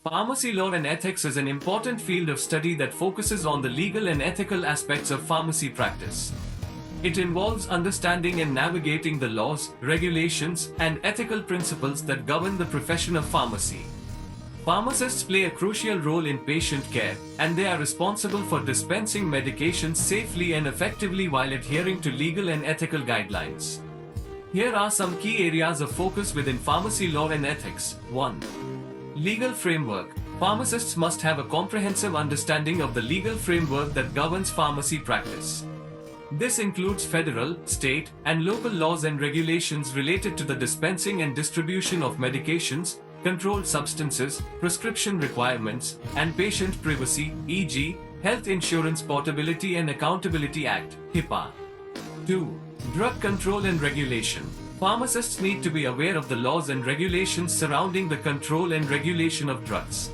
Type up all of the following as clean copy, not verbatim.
Pharmacy law and ethics is an important field of study that focuses on the legal and ethical aspects of pharmacy practice. It involves understanding and navigating the laws, regulations, and ethical principles that govern the profession of pharmacy. Pharmacists play a crucial role in patient care, and they are responsible for dispensing medications safely and effectively while adhering to legal and ethical guidelines. Here are some key areas of focus within pharmacy law and ethics. 1. Legal framework. Pharmacists must have a comprehensive understanding of the legal framework that governs pharmacy practice. This includes federal, state, and local laws and regulations related to the dispensing and distribution of medications, controlled substances, prescription requirements, and patient privacy, e.g., Health Insurance Portability and Accountability Act, HIPAA. 2. Drug control and regulation. Pharmacists need to be aware of the laws and regulations surrounding the control and regulation of drugs.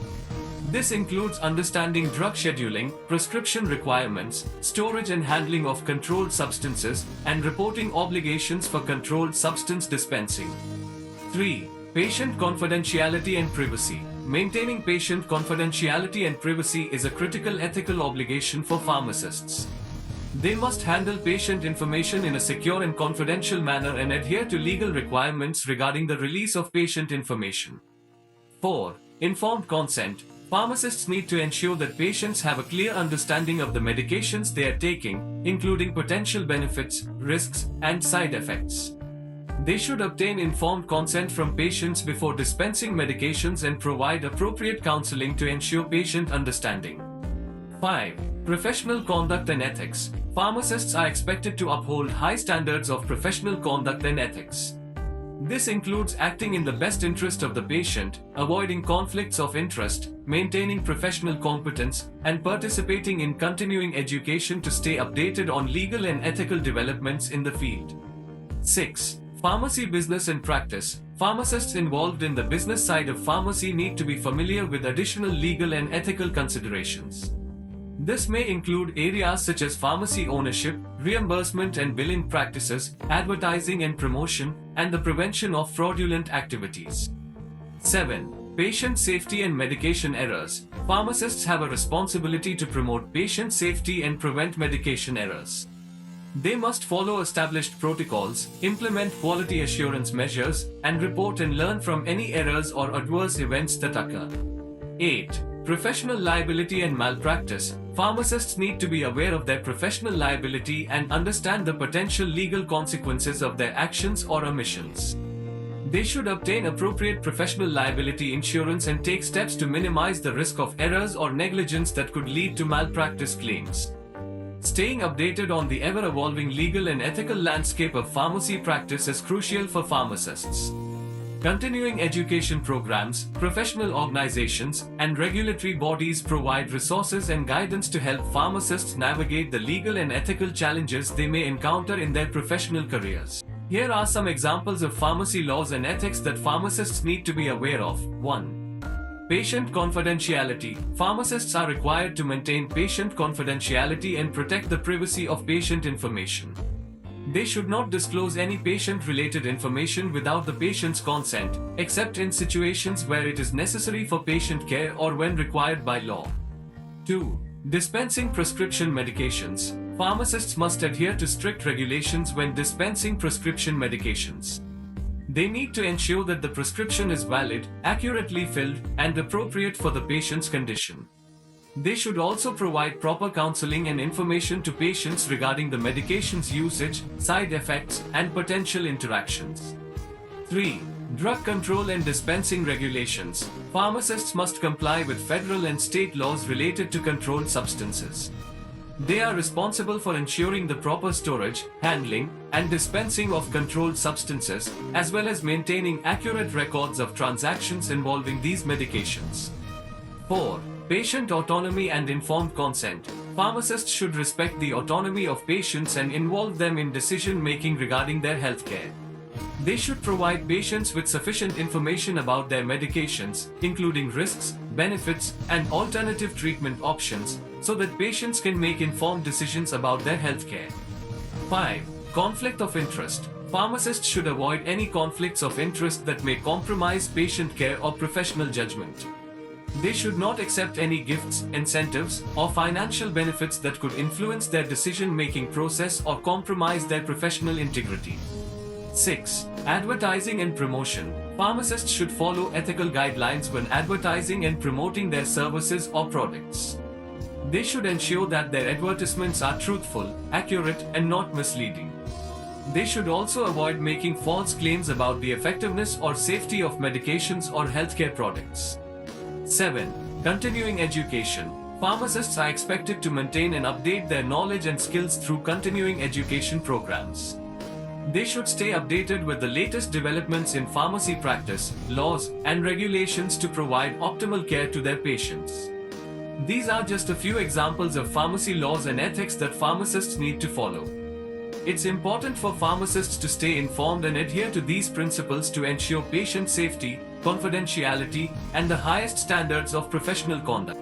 This includes understanding drug scheduling, prescription requirements, storage and handling of controlled substances, and reporting obligations for controlled substance dispensing. 3. Patient confidentiality and privacy. Maintaining patient confidentiality and privacy is a critical ethical obligation for pharmacists. They must handle patient information in a secure and confidential manner and adhere to legal requirements regarding the release of patient information. 4. Informed consent. Pharmacists need to ensure that patients have a clear understanding of the medications they are taking, including potential benefits, risks, and side effects. They should obtain informed consent from patients before dispensing medications and provide appropriate counseling to ensure patient understanding. 5. Professional conduct and ethics. Pharmacists are expected to uphold high standards of professional conduct and ethics. This includes acting in the best interest of the patient, avoiding conflicts of interest, maintaining professional competence, and participating in continuing education to stay updated on legal and ethical developments in the field. 6. Pharmacy business and practice. Pharmacists involved in the business side of pharmacy need to be familiar with additional legal and ethical considerations. This may include areas such as pharmacy ownership, reimbursement and billing practices, advertising and promotion, and the prevention of fraudulent activities. 7. Patient safety and medication errors. Pharmacists have a responsibility to promote patient safety and prevent medication errors. They must follow established protocols, implement quality assurance measures, and report and learn from any errors or adverse events that occur. 8. Professional liability and malpractice. Pharmacists need to be aware of their professional liability and understand the potential legal consequences of their actions or omissions. They should obtain appropriate professional liability insurance and take steps to minimize the risk of errors or negligence that could lead to malpractice claims. Staying updated on the ever-evolving legal and ethical landscape of pharmacy practice is crucial for pharmacists. Continuing education programs, professional organizations, and regulatory bodies provide resources and guidance to help pharmacists navigate the legal and ethical challenges they may encounter in their professional careers. Here are some examples of pharmacy laws and ethics that pharmacists need to be aware of. 1. Patient confidentiality. Pharmacists are required to maintain patient confidentiality and protect the privacy of patient information. They should not disclose any patient-related information without the patient's consent, except in situations where it is necessary for patient care or when required by law. 2. Dispensing prescription medications. Pharmacists must adhere to strict regulations when dispensing prescription medications. They need to ensure that the prescription is valid, accurately filled, and appropriate for the patient's condition. They should also provide proper counseling and information to patients regarding the medication's usage, side effects, and potential interactions. 3. Drug control and dispensing regulations. Pharmacists must comply with federal and state laws related to controlled substances. They are responsible for ensuring the proper storage, handling, and dispensing of controlled substances, as well as maintaining accurate records of transactions involving these medications. 4. Patient autonomy and informed consent. Pharmacists should respect the autonomy of patients and involve them in decision-making regarding their healthcare. They should provide patients with sufficient information about their medications, including risks, benefits, and alternative treatment options, so that patients can make informed decisions about their healthcare. 5. Conflict of interest. Pharmacists should avoid any conflicts of interest that may compromise patient care or professional judgment. They should not accept any gifts, incentives, or financial benefits that could influence their decision-making process or compromise their professional integrity. 6. Advertising and promotion. Pharmacists should follow ethical guidelines when advertising and promoting their services or products. They should ensure that their advertisements are truthful, accurate, and not misleading. They should also avoid making false claims about the effectiveness or safety of medications or healthcare products. 7. Continuing education. Pharmacists are expected to maintain and update their knowledge and skills through continuing education programs. They should stay updated with the latest developments in pharmacy practice, laws, and regulations to provide optimal care to their patients. These are just a few examples of pharmacy laws and ethics that pharmacists need to follow. It's important for pharmacists to stay informed and adhere to these principles to ensure patient safety, confidentiality, and the highest standards of professional conduct.